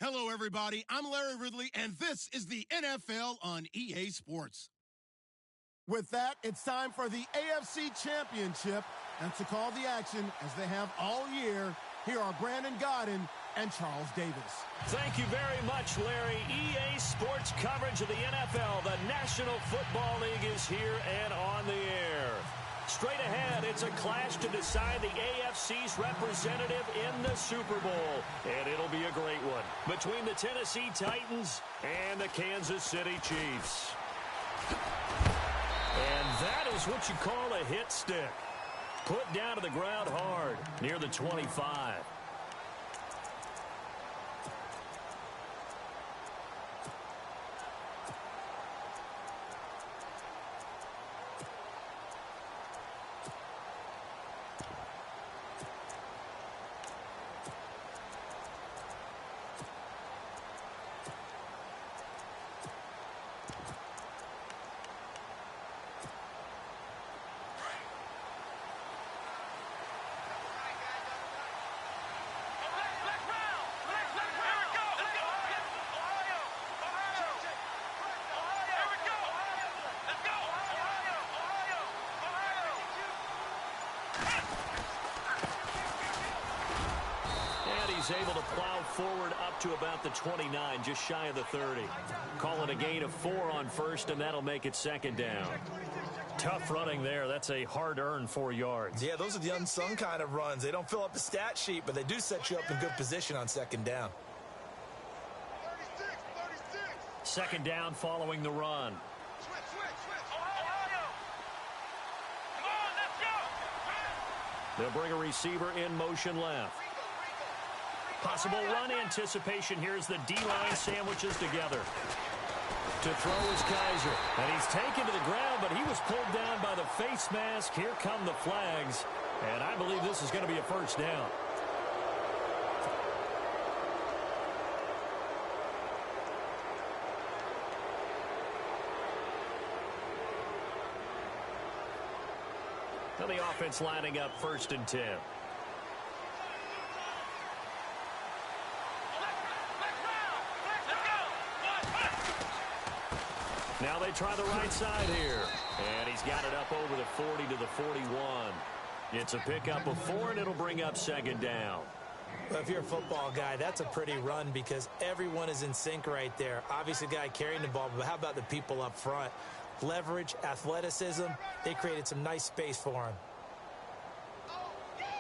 Hello, everybody. I'm Larry Ridley, and this is the NFL on EA Sports. With that, it's time for the AFC Championship, and to call the action, as they have all year, here are Brandon Godden and Charles Davis. Thank you very much, Larry. EA Sports coverage of the NFL. The National Football League is here and on the air. Straight ahead, it's a clash to decide the AFC's representative in the Super Bowl. And it'll be a great one between the Tennessee Titans and the Kansas City Chiefs. And that is what you call a hit stick. Put down to the ground hard near the 25. Able to plow forward up to about the 29, just shy of the 30. Call it a gain of 4 on first, and that'll make it second down. Tough running there. That's a hard-earned 4 yards. Yeah, those are the unsung kind of runs. They don't fill up the stat sheet, but they do set you up in good position on second down. 36. Second down following the run. Switch. Ohio. Come on, let's go. They'll bring a receiver in motion left. Possible run anticipation. Here's the D-line sandwiches together. To throw is Kaiser. And he's taken to the ground, but he was pulled down by the face mask. Here come the flags. And I believe this is going to be a first down. Now the offense lining up 1st and 10. Now they try the right side here. And he's got it up over the 40 to the 41. It's a pickup of 4, and it'll bring up second down. Well, if you're a football guy, that's a pretty run because everyone is in sync right there. Obviously, the guy carrying the ball, but how about the people up front? Leverage, athleticism, they created some nice space for him.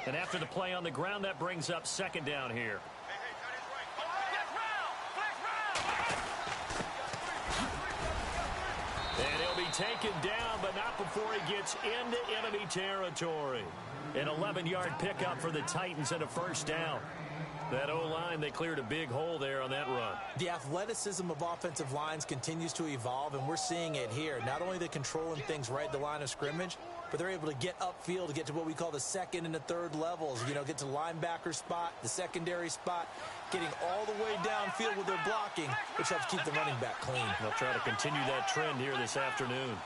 And after the play on the ground, that brings up second down here. And he'll be taken down, but not before he gets into enemy territory. An 11-yard pickup for the Titans and a first down. That O-line, they cleared a big hole there on that run. The athleticism of offensive lines continues to evolve, and we're seeing it here. Not only the controlling things right at the line of scrimmage, but they're able to get upfield to get to what we call the second and the third levels. You know, get to the linebacker spot, the secondary spot, getting all the way downfield with their blocking, which helps keep the running back clean. They'll try to continue that trend here this afternoon.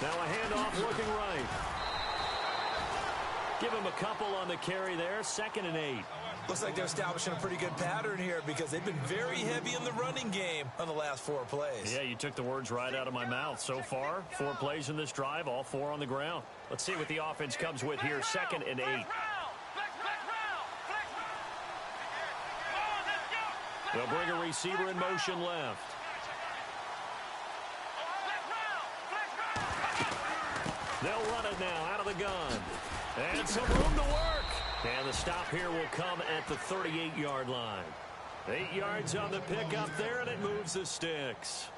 Now a handoff looking right. Give him a couple on the carry there. 2nd and 8. Looks like they're establishing a pretty good pattern here because they've been very heavy in the running game on the last 4 plays. Yeah, you took the words right out of my mouth. So far, 4 plays in this drive, all 4 on the ground. Let's see what the offense comes with here. 2nd and 8. They'll bring a receiver in motion left. They'll run it now out of the gun. And some room to work. And the stop here will come at the 38-yard line. 8 yards on the pickup there, and it moves the sticks.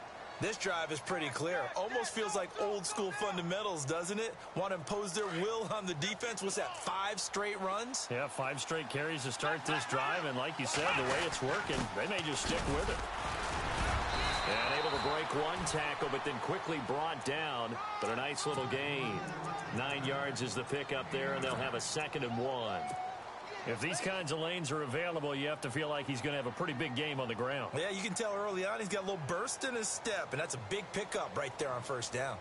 This drive is pretty clear. Almost feels like old-school fundamentals, doesn't it? Want to impose their will on the defense. What's that, 5 straight runs? Yeah, 5 straight carries to start this drive. And like you said, the way it's working, they may just stick with it. And able to break one tackle, but then quickly brought down. But a nice little gain. 9 yards is the pickup there, and they'll have a 2nd and 1. If these kinds of lanes are available, you have to feel like he's going to have a pretty big game on the ground. Yeah, you can tell early on he's got a little burst in his step, and that's a big pickup right there on first down.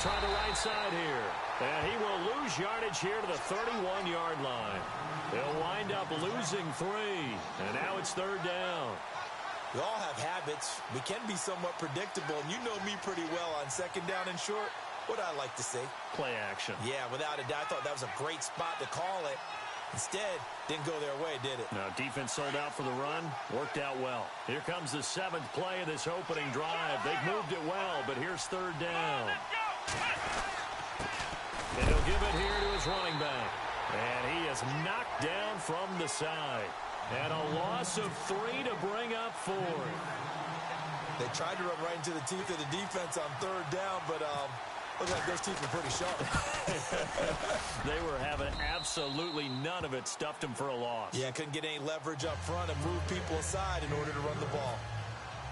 try the right side here. And he will lose yardage here to the 31-yard line. They'll wind up losing 3. And now it's 3rd down. We all have habits. We can be somewhat predictable, and you know me pretty well on 2nd down and short. What I like to say? Play action. Yeah, without a doubt. I thought that was a great spot to call it. Instead, didn't go their way, did it? Now, defense sold out for the run. Worked out well. Here comes the 7th play of this opening drive. They've moved it well, but here's 3rd down. And he'll give it here to his running back. And he is knocked down from the side. And a loss of 3 to bring up 4. They tried to run right into the teeth of the defense on 3rd down, but looks like those teeth were pretty sharp. They were having absolutely none of it. Stuffed them for a loss. Yeah, couldn't get any leverage up front and move people aside in order to run the ball.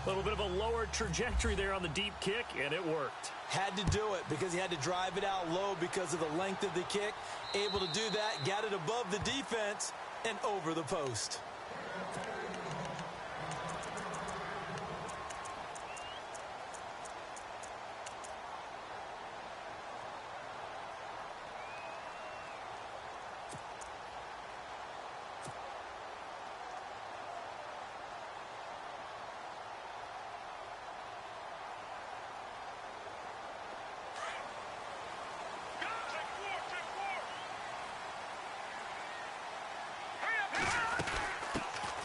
A little bit of a lower trajectory there on the deep kick, and it worked. Had to do it because he had to drive it out low because of the length of the kick. Able to do that, got it above the defense and over the post.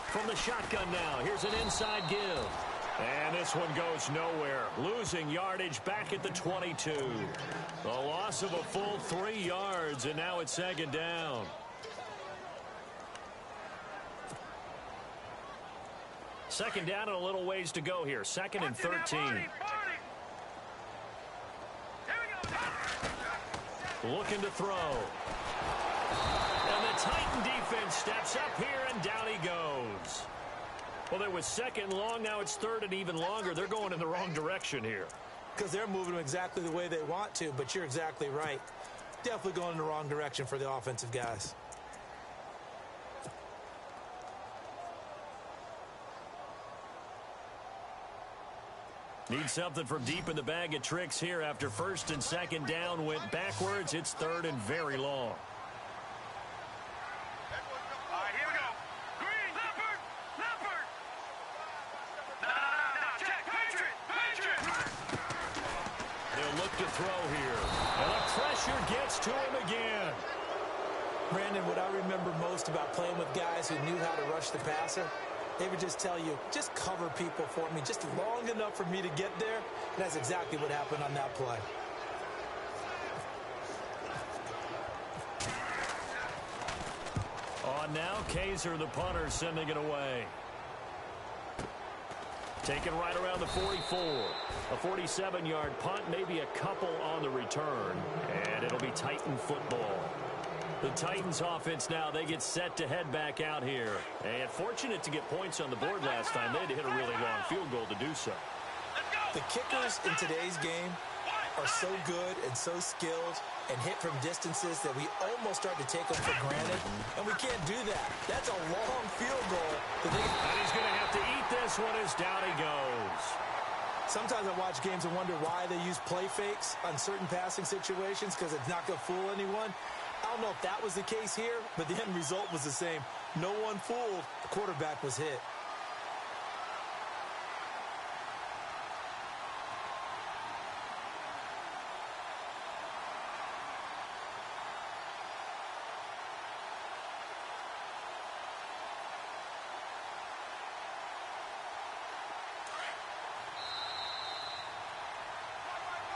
From the shotgun now, here's an inside give. And this one goes nowhere. Losing yardage back at the 22. A loss of a full 3 yards, and now it's 2nd down. Second down and a little ways to go here. 2nd and 13. Looking to throw. And the Titan defense steps up here, and down he goes. Well, there was 2nd long. Now it's 3rd and even longer. They're going in the wrong direction here. Because they're moving them exactly the way they want to, but you're exactly right. Definitely going in the wrong direction for the offensive guys. Need something from deep in the bag of tricks here after 1st and 2nd down went backwards. It's 3rd and very long. All right, here we go. Green, Leopard, Leopard. No, check, Patriot. They'll look to throw here. And the pressure gets to him again. Brandon, what I remember most about playing with guys who knew how to rush the passer, they would just tell you, just cover people for me, just long enough for me to get there. And that's exactly what happened on that play. On now, Kaiser, the punter, sending it away. Taken right around the 44. A 47-yard punt, maybe a couple on the return. And it'll be Titan football. The Titans offense now, they get set to head back out here. And fortunate to get points on the board last time. They had to hit a really long field goal to do so. The kickers in today's game are so good and so skilled and hit from distances that we almost start to take them for granted. And we can't do that. That's a long field goal. And he's going to have to eat this one as down he goes. Sometimes I watch games and wonder why they use play fakes on certain passing situations because it's not going to fool anyone. I don't know if that was the case here, but the end result was the same. No one fooled. The quarterback was hit.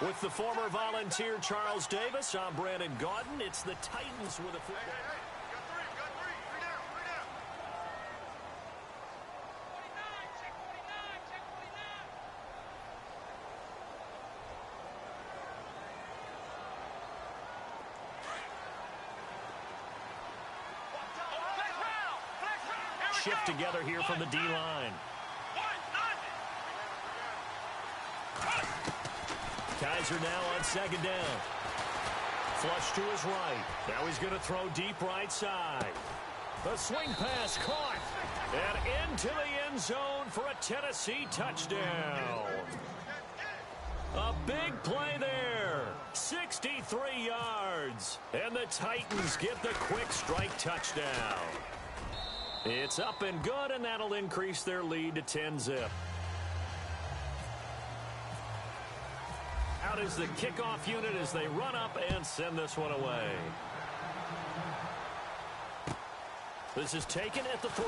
With the former Volunteer Charles Davis, I'm Brandon Gaudin. It's the Titans with a football. Hey, got three. Three down. Check 49. Shift together here from the D-line. Kaiser now on 2nd down. Flush to his right. Now he's going to throw deep right side. The swing pass caught. And into the end zone for a Tennessee touchdown. A big play there. 63 yards. And the Titans get the quick strike touchdown. It's up and good, and that'll increase their lead to 10-zip. Out is the kickoff unit as they run up and send this one away. This is taken at the 3.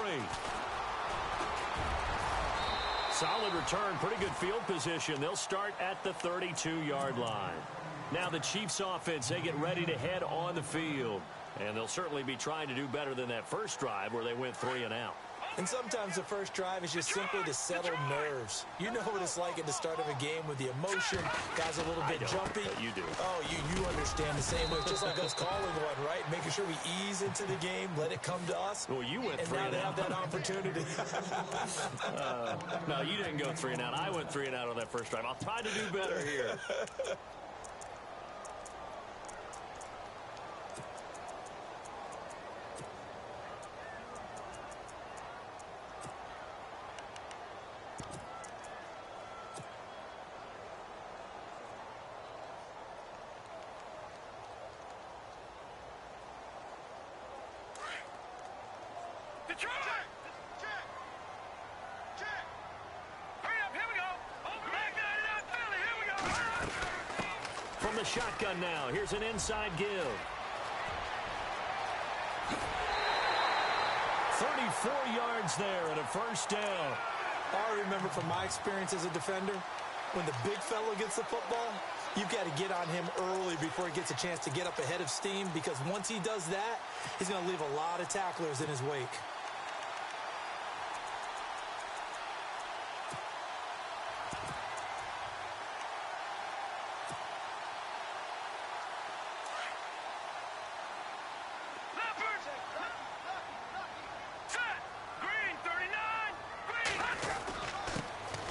Solid return, pretty good field position. They'll start at the 32-yard line. Now the Chiefs offense, they get ready to head on the field. And they'll certainly be trying to do better than that first drive where they went 3 and out. And sometimes the first drive is just simply to settle nerves. You know what it's like at the start of a game with the emotion. Guys a little bit jumpy. You do. Oh, you understand the same way. Just like us calling one, right? Making sure we ease into the game, let it come to us. Well, you went 3 and and now out. they have that opportunity. No, you didn't go 3 and out. I went 3 and out on that first drive. I'll try to do better here. From the shotgun now, here's an inside give. 34 yards there and a first down. I remember from my experience as a defender, when the big fellow gets the football, you've got to get on him early before he gets a chance to get up ahead of steam, because once he does that, he's going to leave a lot of tacklers in his wake.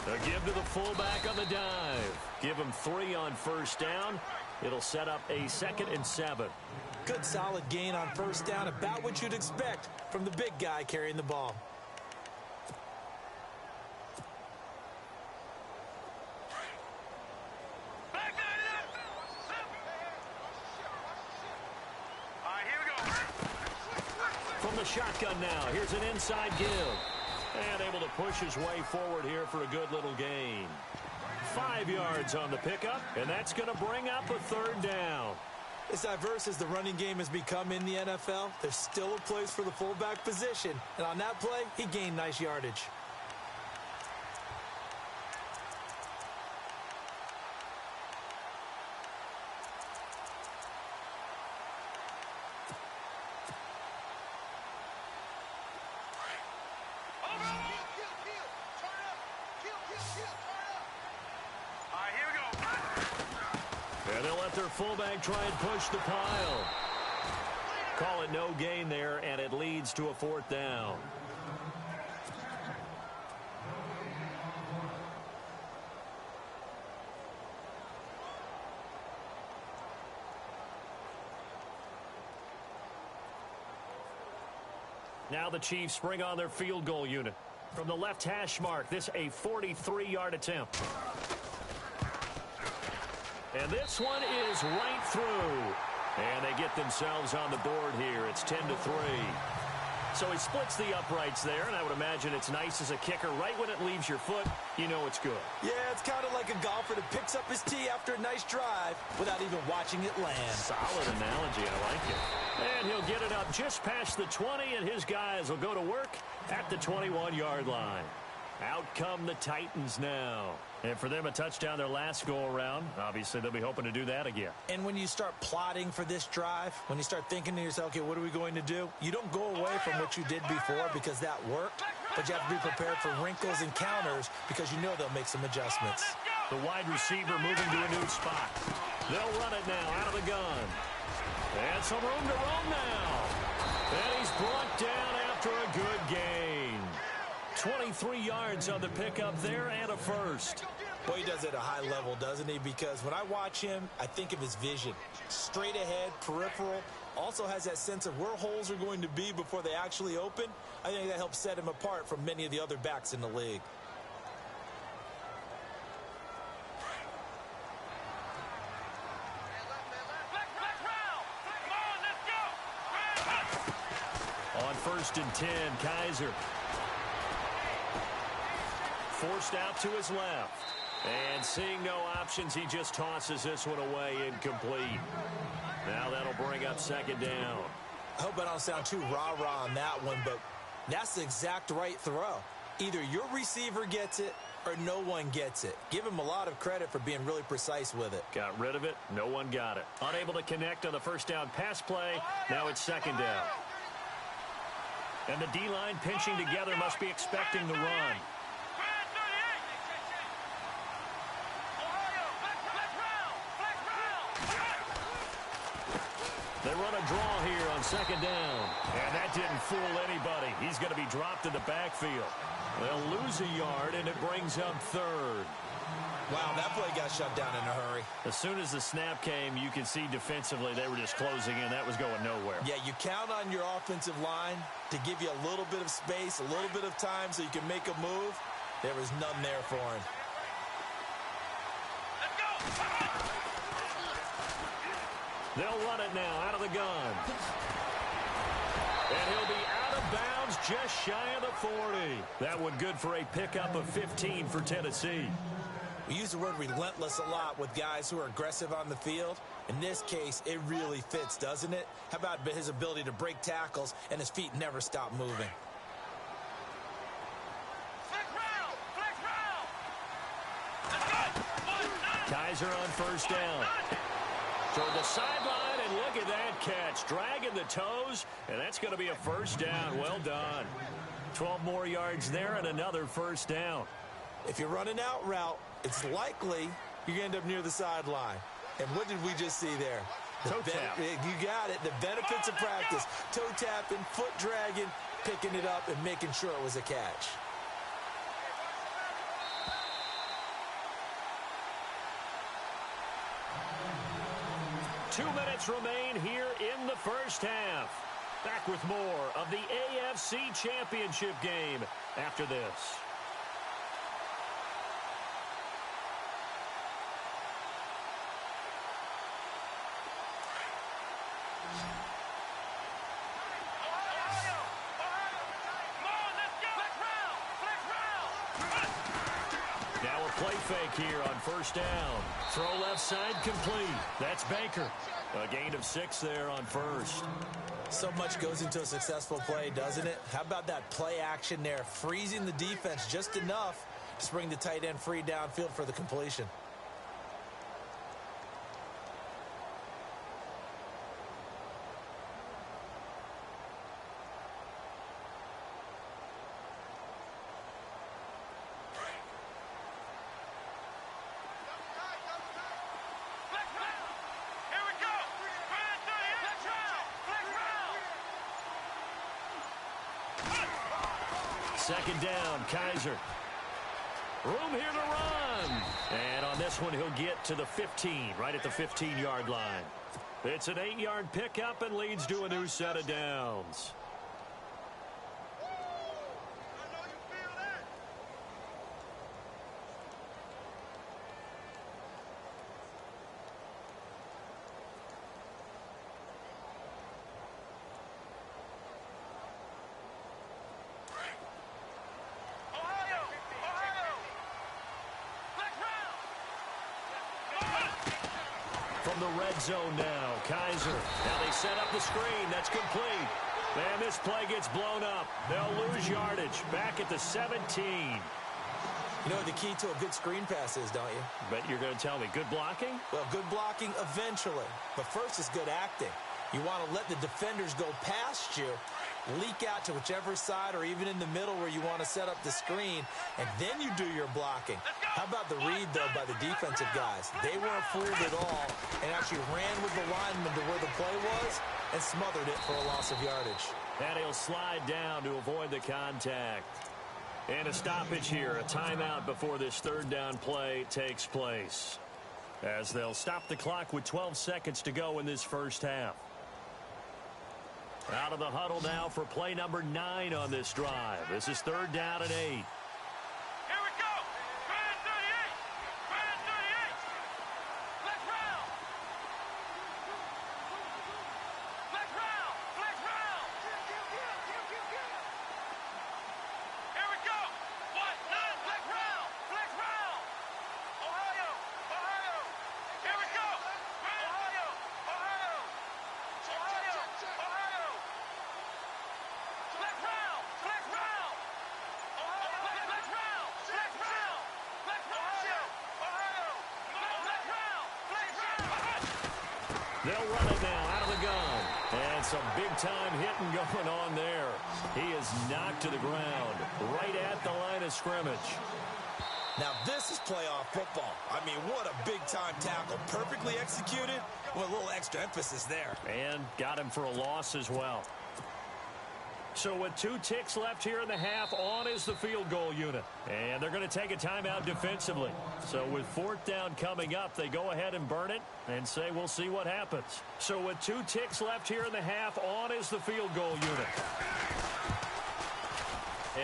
A give to the fullback on the dive. Give him 3 on first down. It'll set up a 2nd and 7. Good solid gain on first down, about what you'd expect from the big guy carrying the ball. From the shotgun now, here's an inside give. And able to push his way forward here for a good little gain. 5 yards on the pickup, and that's going to bring up a 3rd down. As diverse as the running game has become in the NFL, there's still a place for the fullback position. And on that play, he gained nice yardage. And they'll let their fullback try and push the pile. Call it no gain there, and it leads to a 4th down. Now the Chiefs bring on their field goal unit. From the left hash mark, this a 43-yard attempt. And this one is right through. And they get themselves on the board here. It's 10-3. So he splits the uprights there, and I would imagine it's nice as a kicker. Right when it leaves your foot, you know it's good. Yeah, it's kind of like a golfer that picks up his tee after a nice drive without even watching it land. Solid analogy. I like it. And he'll get it up just past the 20, and his guys will go to work at the 21-yard line. Out come the Titans now. And for them, a touchdown their last go-around. Obviously, they'll be hoping to do that again. And when you start plotting for this drive, when you start thinking to yourself, okay, what are we going to do? You don't go away from what you did before because that worked, but you have to be prepared for wrinkles and counters because you know they'll make some adjustments. The wide receiver moving to a new spot. They'll run it now out of the gun. And some room to roam now. And he's brought down after a good gain. 23 yards on the pickup there and a first. Boy, he does it at a high level, doesn't he? Because when I watch him, I think of his vision. Straight ahead, peripheral. Also has that sense of where holes are going to be before they actually open. I think that helps set him apart from many of the other backs in the league. 1st and 10. Kaiser forced out to his left. And seeing no options, he just tosses this one away incomplete. Now that'll bring up 2nd down. I hope I don't sound too rah-rah on that one, but that's the exact right throw. Either your receiver gets it or no one gets it. Give him a lot of credit for being really precise with it. Got rid of it. No one got it. Unable to connect on the 1st down pass play. Now it's 2nd down. And the D-line pinching together must be expecting the run. They run a draw here on 2nd down. And that didn't fool anybody. He's going to be dropped in the backfield. They'll lose a yard, and it brings up 3rd. Wow, that play got shut down in a hurry. As soon as the snap came, you can see defensively they were just closing in. That was going nowhere. Yeah, you count on your offensive line to give you a little bit of space, a little bit of time so you can make a move. There was none there for him. Let's go! They'll run it now out of the gun. And he'll be out of bounds just shy of the 40. That one good for a pickup of 15 for Tennessee. We use the word relentless a lot with guys who are aggressive on the field. In this case, it really fits, doesn't it? How about his ability to break tackles and his feet never stop moving? Flex round! Flex round! Let's go! Kaiser on 1st down. Toward the sideline, and look at that catch. Dragging the toes, and that's going to be a 1st down. Well done. 12 more yards there and another 1st down. If you're running out route, it's likely you're going to end up near the sideline. And what did we just see there? Toe tap. You got it. The benefits of practice. Toe tapping, foot dragging, picking it up, and making sure it was a catch. Two minutes remain here in the 1st half. Back with more of the AFC Championship game after this. Now a play fake here on 1st down. Throw left side complete. That's Baker. A gain of 6 there on 1st. So much goes into a successful play, doesn't it? How about that play action there? Freezing the defense just enough to bring the tight end free downfield for the completion. Second down, Kaiser. Room here to run. And on this one, he'll get to the 15, right at the 15-yard line. It's an 8-yard pickup and leads to a new set of downs. From the red zone now, Kaiser. Now they set up the screen. That's complete. Man, this play gets blown up. They'll lose yardage. Back at the 17. You know what the key to a good screen pass is, don't you? Bet you're going to tell me. Good blocking? Well, good blocking eventually. But first is good acting. You want to let the defenders go past you, leak out to whichever side or even in the middle where you want to set up the screen, and then you do your blocking. How about the read, though, by the defensive guys? They weren't fooled at all and actually ran with the lineman to where the play was and smothered it for a loss of yardage. And he'll slide down to avoid the contact. And a stoppage here, a timeout before this 3rd down play takes place, as they'll stop the clock with 12 seconds to go in this 1st half. Out of the huddle now for play number 9 on this drive. This is 3rd down and 8. Here we go! Grand 38! Grand 38! Flex round! Flex round! Flex round! They'll run it now out of the gun. And some big-time hitting going on there. He is knocked to the ground right at the line of scrimmage. Now, this is playoff football. I mean, what a big-time tackle. Perfectly executed with a little extra emphasis there. And got him for a loss as well. So with 2 ticks left here in the half, on is the field goal unit. And they're going to take a timeout defensively. So with 4th down coming up, they go ahead and burn it and say we'll see what happens. So with 2 ticks left here in the half, on is the field goal unit.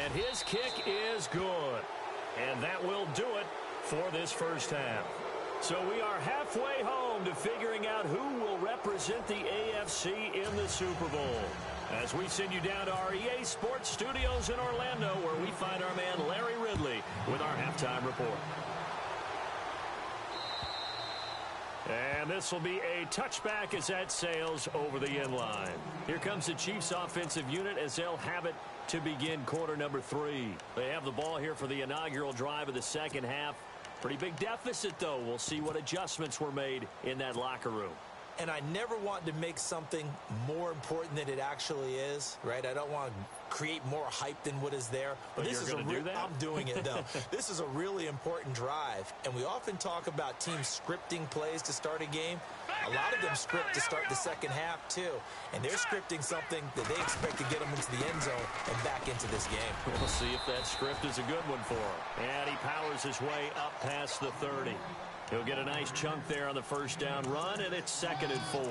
And his kick is good. And that will do it for this first half. So we are halfway home to figuring out who will represent the AFC in the Super Bowl. As we send you down to our EA Sports Studios in Orlando, where we find our man Larry Ridley with our halftime report. And this will be a touchback as that sails over the end line. Here comes the Chiefs offensive unit as they'll have it to begin quarter number 3. They have the ball here for the inaugural drive of the second half. Pretty big deficit, though. We'll see what adjustments were made in that locker room. And I never want to make something more important than it actually is, right? I don't want to create more hype than what is there. But this is going to do that? I'm doing it, though. This is a really important drive. And we often talk about teams scripting plays to start a game. A lot of them script to start the second half, too. And they're scripting something that they expect to get them into the end zone and back into this game. We'll see if that script is a good one for him. And he powers his way up past the 30. He'll get a nice chunk there on the first down run, and it's 2nd and 4.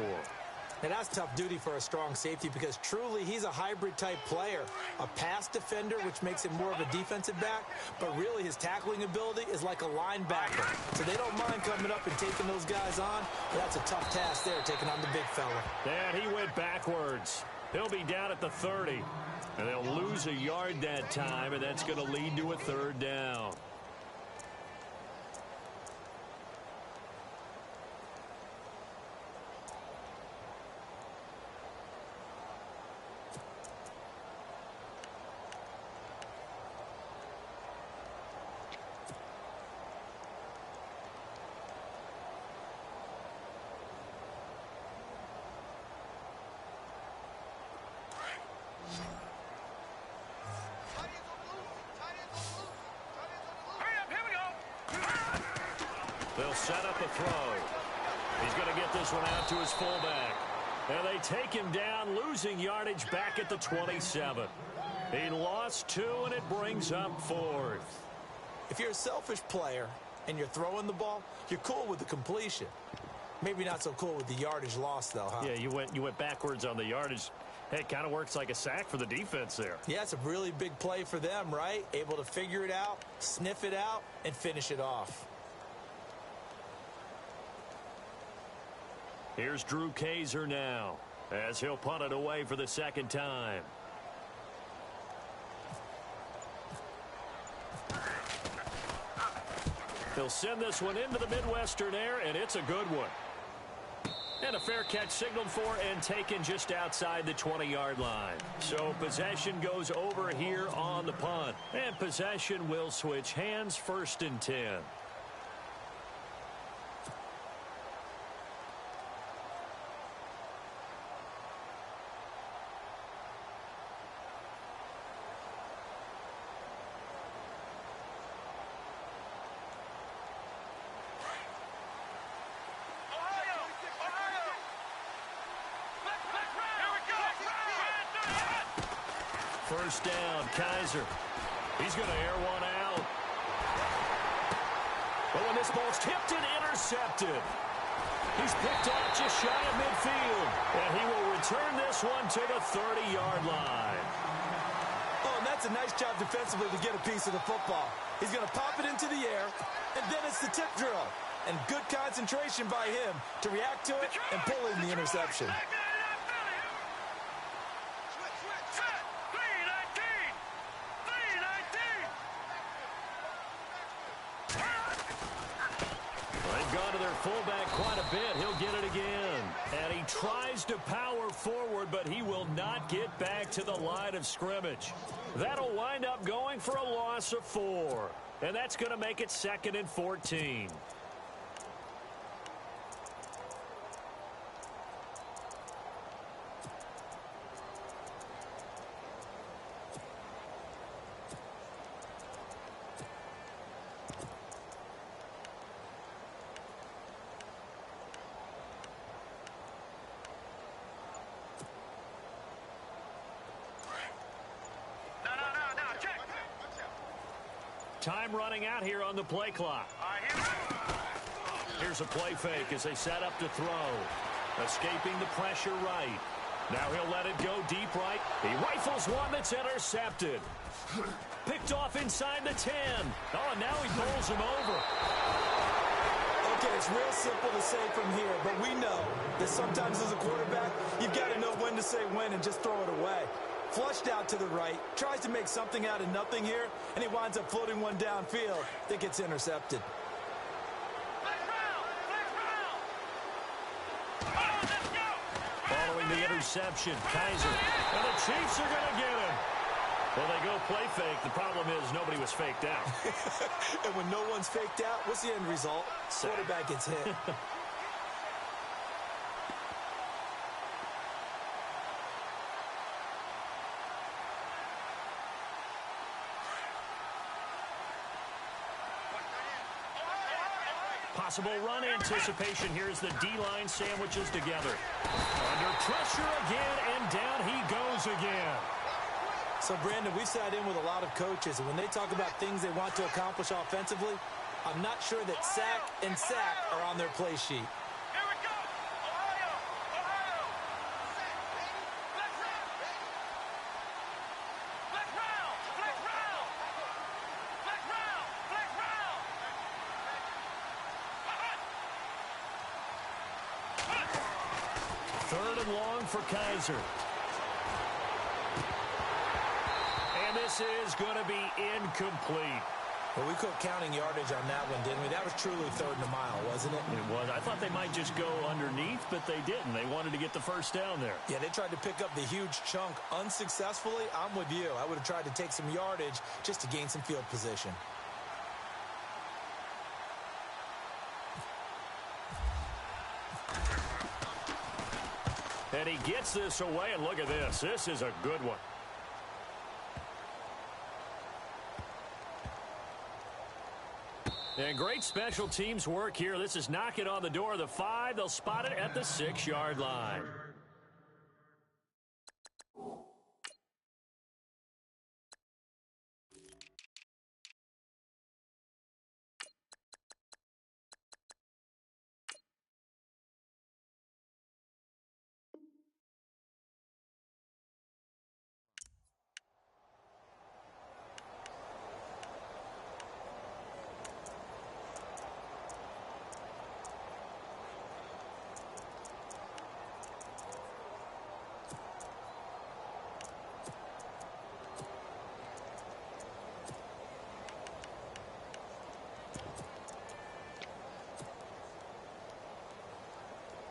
And that's tough duty for a strong safety because truly he's a hybrid-type player. A pass defender, which makes him more of a defensive back, but really his tackling ability is like a linebacker. So they don't mind coming up and taking those guys on, but that's a tough task there, taking on the big fella. And he went backwards. He'll be down at the 30. And they'll lose a yard that time, and that's going to lead to a 3rd down. They'll set up a throw. He's going to get this one out to his fullback. And they take him down, losing yardage back at the 27. He lost 2, and it brings up 4th. If you're a selfish player and you're throwing the ball, you're cool with the completion. Maybe not so cool with the yardage loss, though, huh? Yeah, you went backwards on the yardage. Hey, it kind of works like a sack for the defense there. Yeah, it's a really big play for them, right? Able to figure it out, sniff it out, and finish it off. Here's Drew Kaiser now as he'll punt it away for the 2nd time. He'll send this one into the Midwestern air, and it's a good one. And a fair catch signaled for and taken just outside the 20-yard line. So possession goes over here on the punt. And possession will switch hands, 1st and 10. First down, Kaiser. He's going to air one out. But when this ball's tipped and intercepted, he's picked off just shy of midfield. And he will return this one to the 30-yard line. Oh, and that's a nice job defensively to get a piece of the football. He's going to pop it into the air, and then it's the tip drill. And good concentration by him to react to it and pull in the interception. Fullback quite a bit. He'll get it again. And he tries to power forward, but he will not get back to the line of scrimmage. That'll wind up going for a loss of 4. And that's going to make it 2nd and 14. time running out here on the play clock. Here's a play fake as they set up to throw. Escaping the pressure right. Now he'll let it go deep right. He rifles one that's intercepted. Picked off inside the 10. Oh, and now he bowls him over. Okay, it's real simple to say from here, but we know that sometimes as a quarterback, you've got to know when to say when and just throw it away. Flushed out to the right, tries to make something out of nothing here, and he winds up floating one downfield that gets intercepted. Following the interception, Kaiser. And the Chiefs are going to get him. Well, they go play fake. The problem is nobody was faked out. And when no one's faked out, what's the end result? Quarterback gets hit. Possible run anticipation. Here's the D-line sandwiches together. Under pressure again, and down he goes again. So, Brandon, we've sat in with a lot of coaches, and when they talk about things they want to accomplish offensively, I'm not sure that sack and sack are on their play sheet. Here we go. Ohio. Black round. Third and long for Kaiser. And this is going to be incomplete. Well, we quit counting yardage on that one, didn't we? That was truly third and a mile, wasn't it? It was. I thought they might just go underneath, but they didn't. They wanted to get the first down there. Yeah, they tried to pick up the huge chunk unsuccessfully. I'm with you. I would have tried to take some yardage just to gain some field position. And he gets this away, and look at this. This is a good one. And great special teams work here. This is knocking on the door of the 5. They'll spot it at the 6-yard line.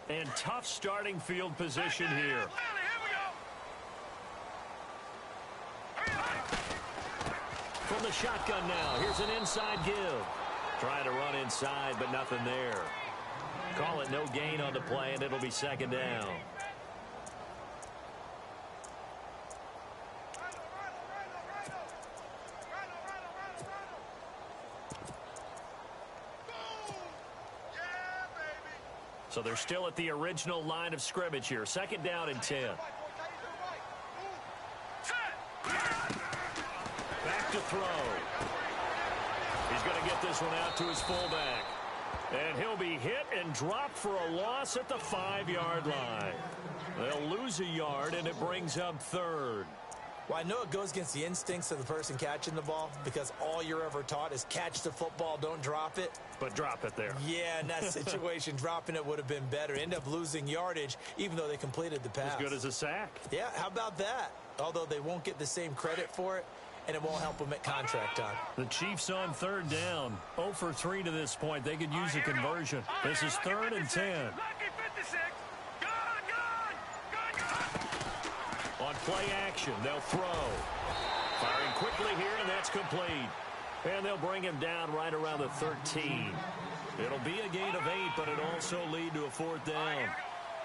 And tough starting field position here. From the shotgun now, here's an inside give. Trying to run inside, but nothing there. Call it no gain on the play, and it'll be second down. So they're still at the original line of scrimmage here. Second down and 10. Back to throw. He's going to get this one out to his fullback. And he'll be hit and dropped for a loss at the 5-yard line. They'll lose a yard, and it brings up third. Well, I know it goes against the instincts of the person catching the ball because all you're ever taught is catch the football, don't drop it. But drop it there. Yeah, in that situation, dropping it would have been better. End up losing yardage, even though they completed the pass. As good as a sack. Yeah, how about that? Although they won't get the same credit for it, and it won't help them at contract time. The Chiefs on third down. 0 for 3 to this point. They could use a conversion. This is third and 10. On play action, they'll throw. Firing quickly here, and that's complete. And they'll bring him down right around the 13. It'll be a gain of 8, but it'll also lead to a fourth down.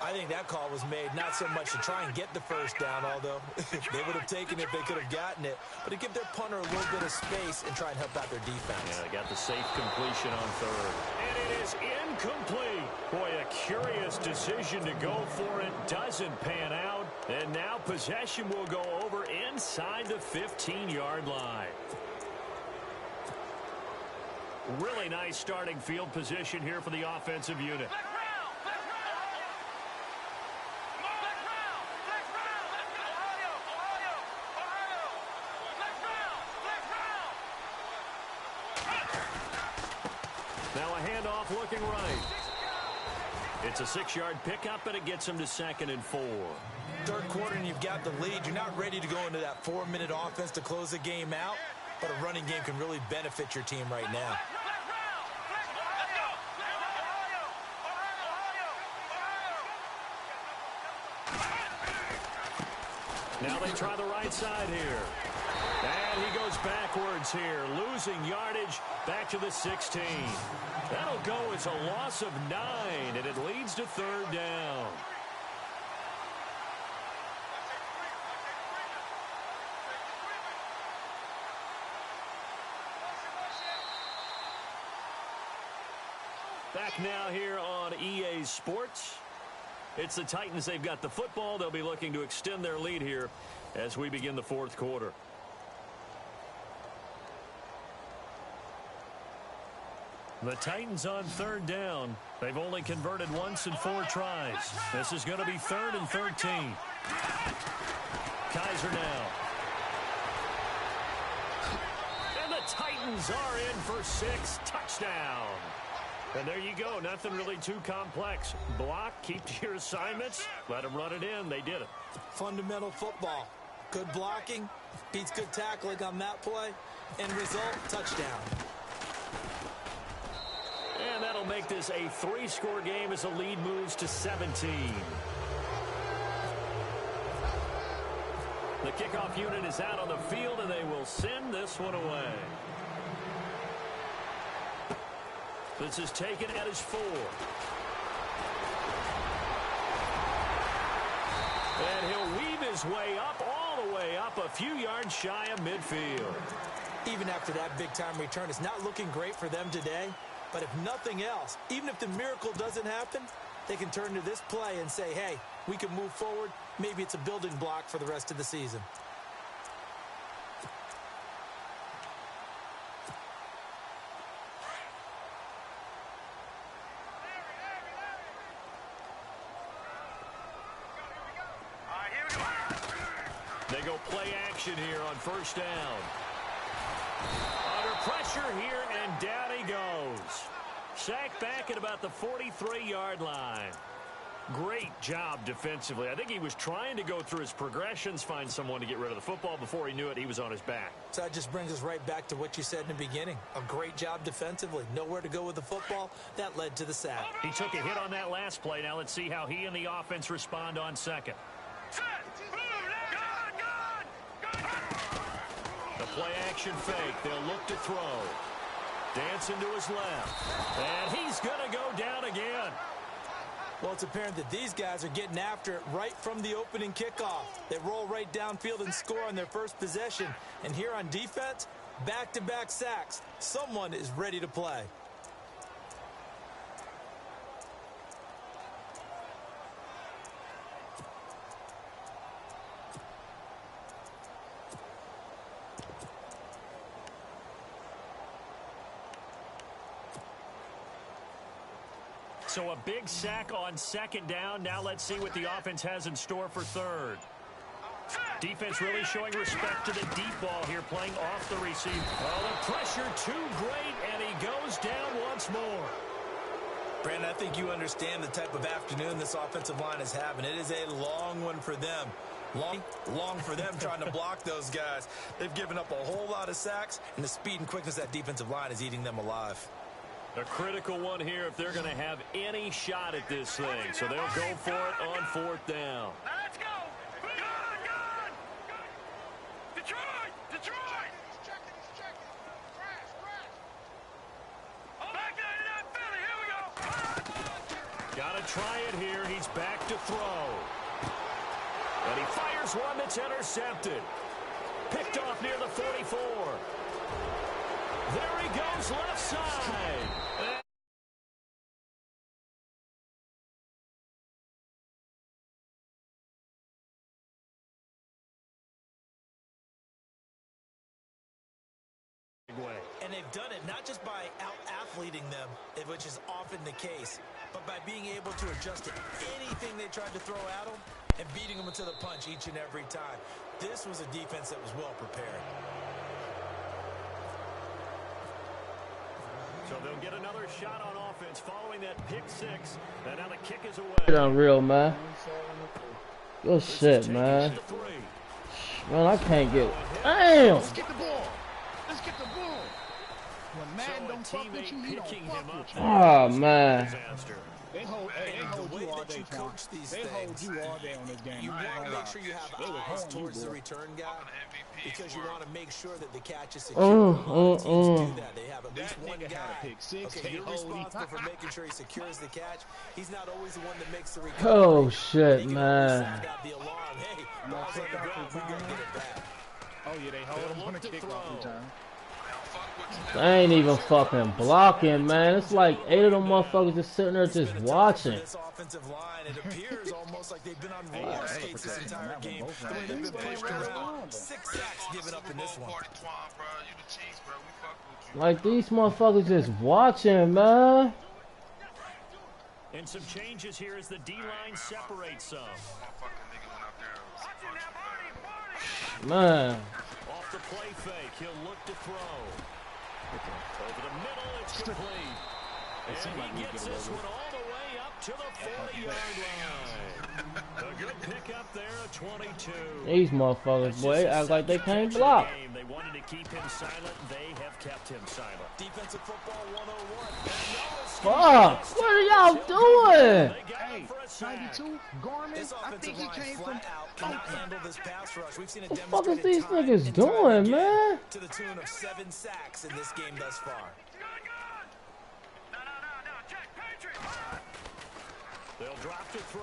I think that call was made not so much to try and get the first down, although they would have taken it if they could have gotten it, but to give their punter a little bit of space and try and help out their defense. Yeah, they got the safe completion on third. And it is incomplete. Boy, a curious decision to go for it. Doesn't pan out. And now possession will go over inside the 15-yard line. Really nice starting field position here for the offensive unit. Now a handoff looking right. It's a 6-yard pickup, and it gets him to 2nd and 4. Third quarter, and you've got the lead. You're not ready to go into that 4-minute offense to close the game out, but a running game can really benefit your team right now. Now they try the right side here. And he goes backwards here, losing yardage back to the 16. That'll go as a loss of 9, and it leads to 3rd down. Back now here on EA Sports. It's the Titans. They've got the football. They'll be looking to extend their lead here as we begin the 4th quarter. The Titans on 3rd down. They've only converted once in 4 tries. This is going to be 3rd and 13. Kaiser now. And the Titans are in for 6. Touchdown. And there you go. Nothing really too complex. Block, keep to your assignments, let them run it in. They did it. Fundamental football. Good blocking, beats good tackling on that play. End result, touchdown. And that'll make this a 3-score game as the lead moves to 17. The kickoff unit is out on the field, and they will send this one away. This is taken at his 4. And he'll weave his way up, all the way up, a few yards shy of midfield. Even after that big-time return, it's not looking great for them today. But if nothing else, even if the miracle doesn't happen, they can turn to this play and say, hey, we can move forward. Maybe it's a building block for the rest of the season. They go play action here on 1st down. Under pressure here, and down he goes. Sacked back at about the 43-yard line. Great job defensively. I think he was trying to go through his progressions, find someone to get rid of the football. Before he knew it, he was on his back. So that just brings us right back to what you said in the beginning. A great job defensively. Nowhere to go with the football. That led to the sack. He took a hit on that last play. Now let's see how he and the offense respond on 2nd. The play-action fake. They'll look to throw. Dancing to his left. And he's going to go down again. Well, it's apparent that these guys are getting after it right from the opening kickoff. They roll right downfield and score on their first possession. And here on defense, back-to-back sacks. Someone is ready to play. So a big sack on 2nd down. Now let's see what the offense has in store for 3rd. Defense really showing respect to the deep ball here, playing off the receiver. Oh, the pressure too great, and he goes down once more. Brandon, I think you understand the type of afternoon this offensive line is having. It is a long one for them. Long for them trying to block those guys. They've given up a whole lot of sacks, and the speed and quickness of that defensive line is eating them alive. A critical one here if they're going to have any shot at this thing. So they'll go for it on 4th down. Let's go! Good! Detroit! He's checking. Crash. Oh, back there to that Philly. Here we go. Got to try it here. He's back to throw. And he fires one that's intercepted. Picked off near the 44. There he goes, left side. And they've done it not just by out-athleting them, which is often the case, but by being able to adjust to anything they tried to throw at them and beating them to the punch each and every time. This was a defense that was well prepared. So they'll get another shot on offense following that pick six. And now the kick is away. Get unreal, man. Good shit, man. Man, I can't get. Damn. Let's get the ball. Let's get the ball. When man don't fuck with you, he don't fuck with you. Oh, man. They hold you all day, Tom. They hold you all day on this game. You want to make sure you have eyes towards the return guy because you want to make sure that the catch is secure. Teams do that. They have at least one guy. Okay, you're responsible for making sure he secures the catch. He's not always the one that makes the recovery. Oh, shit, man. The alarm. Hey, ball's on the ground. We got to get it back. Oh, yeah, they hold him on the kickoff return. I ain't even fucking blocking, man. It's like 8 of them motherfuckers just sitting there just watching. This offensive line, it appears almost like they've been on roller skates this entire game. The way they've been pushed around. 6 sacks given up in this one. Like these motherfuckers just watching, man. And some changes here as the D-line separates some. Man. Off the play fake, he'll look to throw. Over the middle, it's complete. And he gets this one all the way up to the 40-yard line. A good pickup there, a 22. These motherfuckers, boy, act like they can't block. They wanted to keep him silent. They have kept him silent. Defensive football 101. Fuck! What are y'all doing? Hey, 92, Gorman, I think he came from cannot handle this pass rush. We've seen it What the fuck is these niggas doing, man? To the tune of 7 sacks in this game thus far. They'll drop to throw.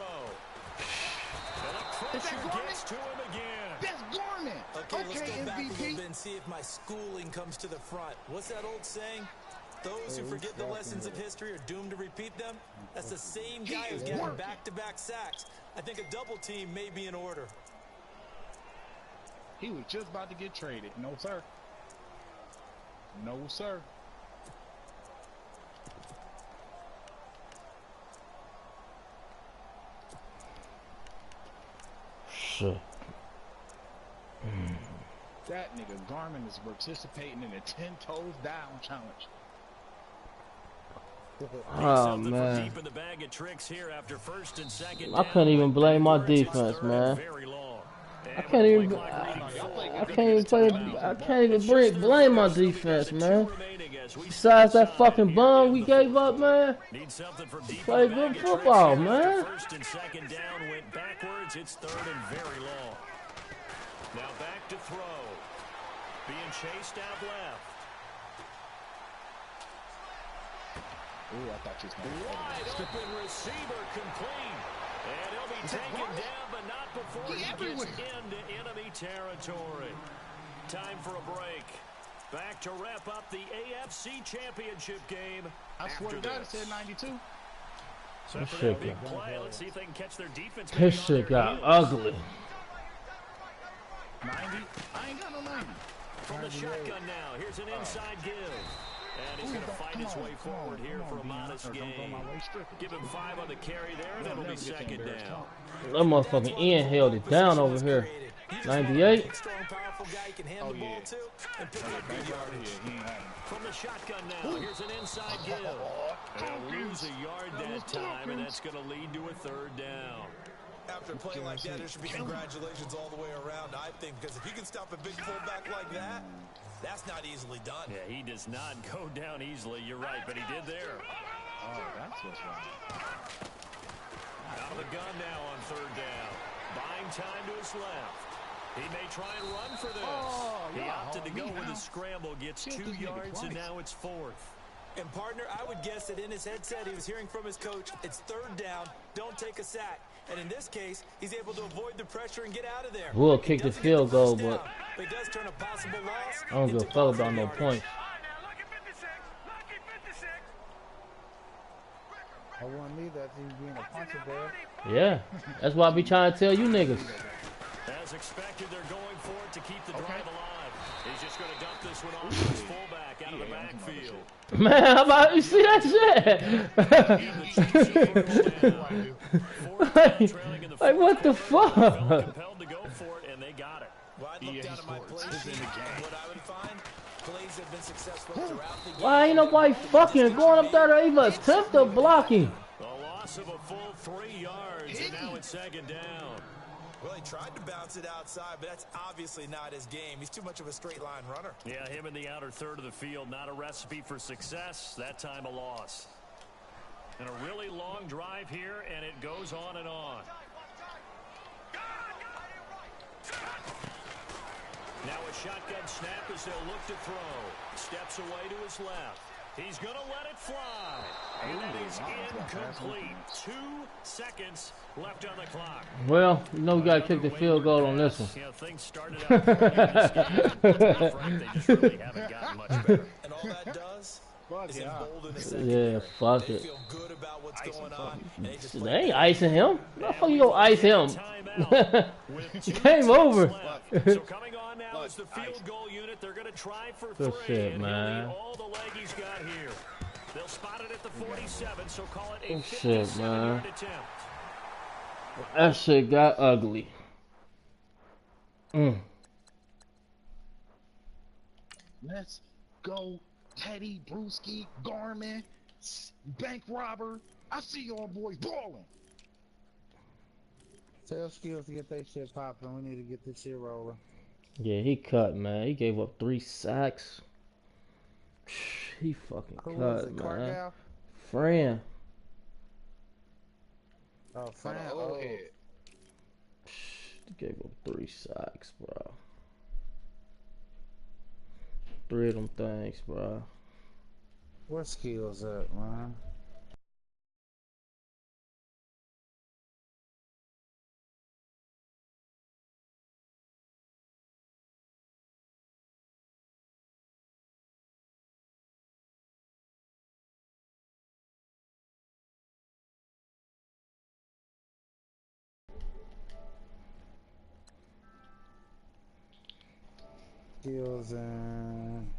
And the pressure gets to him again. That's Gorman. Okay, let's go back a MVP. little bit and see if my schooling comes to the front. What's that old saying? Those who forget the lessons of history are doomed to repeat them. That's the same guy who's getting back-to-back sacks. I think a double team may be in order. He was just about to get traded. No, sir. No, sir. Shit. That nigga Garmin is participating in a 10 toes down challenge. Oh, man. Deep in the bag of tricks here after first and second I couldn't even blame my defense, man. I can't even blame my defense, man. Besides that fucking bum we gave up, man. Play good football, man. First and second down went backwards. It's third and very long. Now back to throw. Being chased out left. Ooh, I thought you was going to Wide open receiver complete. And he'll be taken down, but not before he gets into enemy territory. Time for a break. Back to wrap up the AFC Championship game. I swear to God, it said 92. So for that big play, let's see if they can catch their defense. This shit got ugly. 90? I ain't got no 90. From the shotgun now, here's an inside give. And he's going to fight his way forward here for a modest gain. Give him 5 on the carry there, and it'll be second down. That motherfucking Ian held it down over here. 98. Strong, powerful guy can hand the ball to and pick up good yardage. From the shotgun now, here's an inside give. And he'll lose a yard that time, and that's going to lead to a third down. After a play like that, there should be congratulations all the way around, I think, because if you can stop a big fullback like that, that's not easily done. Yeah, he does not go down easily. You're right, but he did there. Oh, that's what's wrong. Out of the gun now on third down. Buying time to his left. He may try and run for this. He opted to go with the scramble, gets 2 yards, and now it's 4th. And, partner, I would guess that in his headset he was hearing from his coach, it's third down, don't take a sack. And in this case, he's able to avoid the pressure and get out of there. We'll kick the field goal, but he does turn a possible loss. I don't give a fuck about no points. I wouldn't leave that team being a puncher there. Yeah, that's why I be trying to tell you niggas. As expected, they're going for it to keep the drive alive. He's just going to dump this one off to his fullback out of the backfield. Man, how about you see that shit? like what the fuck? Compelled to go for it, and they got it. Well, I'd look down at my play sheet. What I would find, plays have been successful throughout the game. Why ain't nobody fucking going up there to even attempt to block him? A loss of a full 3 yards, and now it's second down. Well, he tried to bounce it outside, but that's obviously not his game. He's too much of a straight line runner. Yeah, him in the outer third of the field, not a recipe for success. That time a loss. And a really long drive here, and it goes on and on. Now a shotgun snap as they'll look to throw. Steps away to his left. He's going to let it fly. And that is incomplete. 2 seconds left on the clock. Well, you know we got to kick the field goal on this one. You know, things started out poorly in this game. They just really haven't gotten much better. And all that does is embolden the second. Yeah, fuck They it. feel good about what's going on. And they just They ain't icing him. How the fuck you gonna ice him? Game over. So coming on now is the field goal unit. They're going to try for 3. Good shit, and man. he'll need all the leg he's got here. They'll spot it at the 47, so call it a Good shit, 57-yard attempt. That shit got ugly. Let's go, Teddy, Brewski, Garmin, bank robber. I see y'all boys balling. Tell Skills to get that shit popping. We need to get this shit rolling. Yeah, he cut, man. He gave up 3 sacks. He fucking Who was cut, it? man. Cargill? Fran. Oh, Fran. Oh, Oh, head. He gave up 3 sacks, bro. 3 of them things, bro. where Skills at, man? Skills and